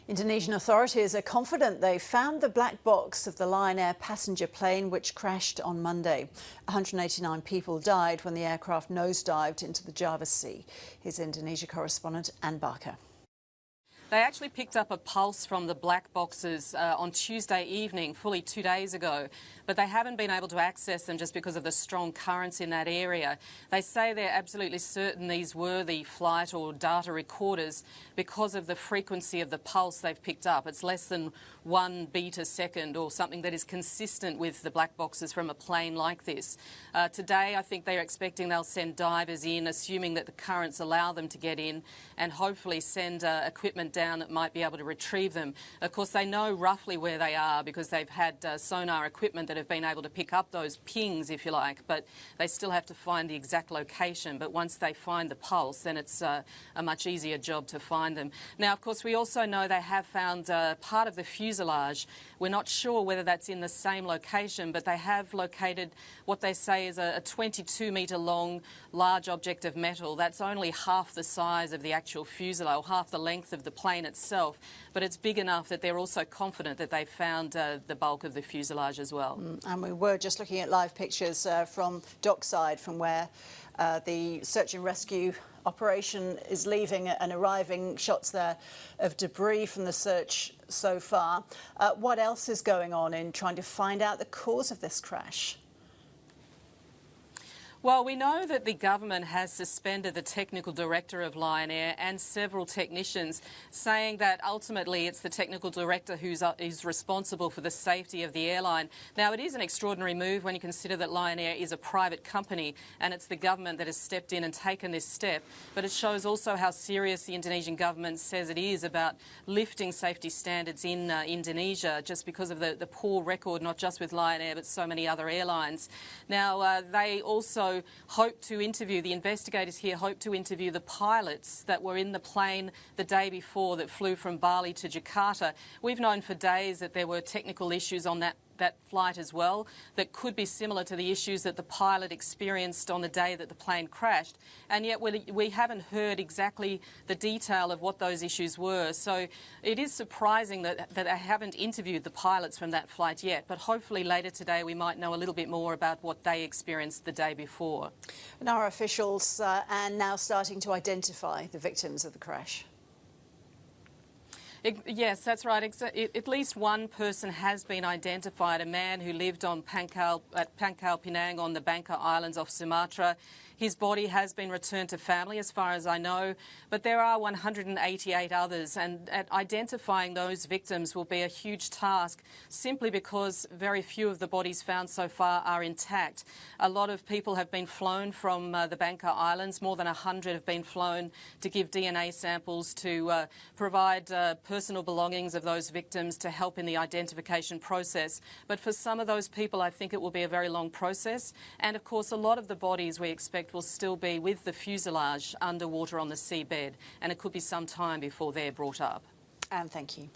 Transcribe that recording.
Indonesian authorities are confident they found the black box of the Lion Air passenger plane which crashed on Monday. 189 people died when the aircraft nosedived into the Java Sea. Here's Indonesia correspondent Ann Barker. They actually picked up a pulse from the black boxes on Tuesday evening, fully 2 days ago, but they haven't been able to access them just because of the strong currents in that area. They say they're absolutely certain these were the flight or data recorders because of the frequency of the pulse they've picked up. It's less than 1 beat a second, or something that is consistent with the black boxes from a plane like this. Today, I think they're expecting they'll send divers in, assuming that the currents allow them to get in, and hopefully send equipment down that might be able to retrieve them. Of course, they know roughly where they are because they've had sonar equipment that have been able to pick up those pings, if you like, but they still have to find the exact location. But once they find the pulse, then it's a much easier job to find them. Now, of course, we also know they have found part of the fuselage. We're not sure whether that's in the same location, but they have located what they say is a 22-metre long large object of metal. That's only half the size of the actual fuselage, or half the length of the plane itself, but it's big enough that they're also confident that they've found the bulk of the fuselage as well. And we were just looking at live pictures from dockside, from where the search and rescue operation is leaving and arriving, shots there of debris from the search so far. What else is going on in trying to find out the cause of this crash? Well, we know that the government has suspended the technical director of Lion Air and several technicians, saying that ultimately it's the technical director who's responsible for the safety of the airline. Now, it is an extraordinary move when you consider that Lion Air is a private company and it's the government that has stepped in and taken this step. But it shows also how serious the Indonesian government says it is about lifting safety standards in Indonesia, just because of the poor record, not just with Lion Air, but so many other airlines. Now, they also hope to interview, the investigators here hope to interview the pilots that were in the plane the day before that flew from Bali to Jakarta. We've known for days that there were technical issues on that flight as well that could be similar to the issues that the pilot experienced on the day that the plane crashed, and yet we haven't heard exactly the detail of what those issues were. So it is surprising that they haven't interviewed the pilots from that flight yet, but hopefully later today we might know a little bit more about what they experienced the day before. And our officials are now starting to identify the victims of the crash. Yes, that's right. At least one person has been identified, a man who lived on Pangkal Pinang on the Bangka Islands off Sumatra. His body has been returned to family, as far as I know, but there are 188 others, and identifying those victims will be a huge task, simply because very few of the bodies found so far are intact. A lot of people have been flown from the Bangka Islands. More than 100 have been flown to give DNA samples, to provide personal belongings of those victims to help in the identification process. But for some of those people, I think it will be a very long process. And of course, a lot of the bodies we expect will still be with the fuselage underwater on the seabed, and it could be some time before they're brought up. And thank you.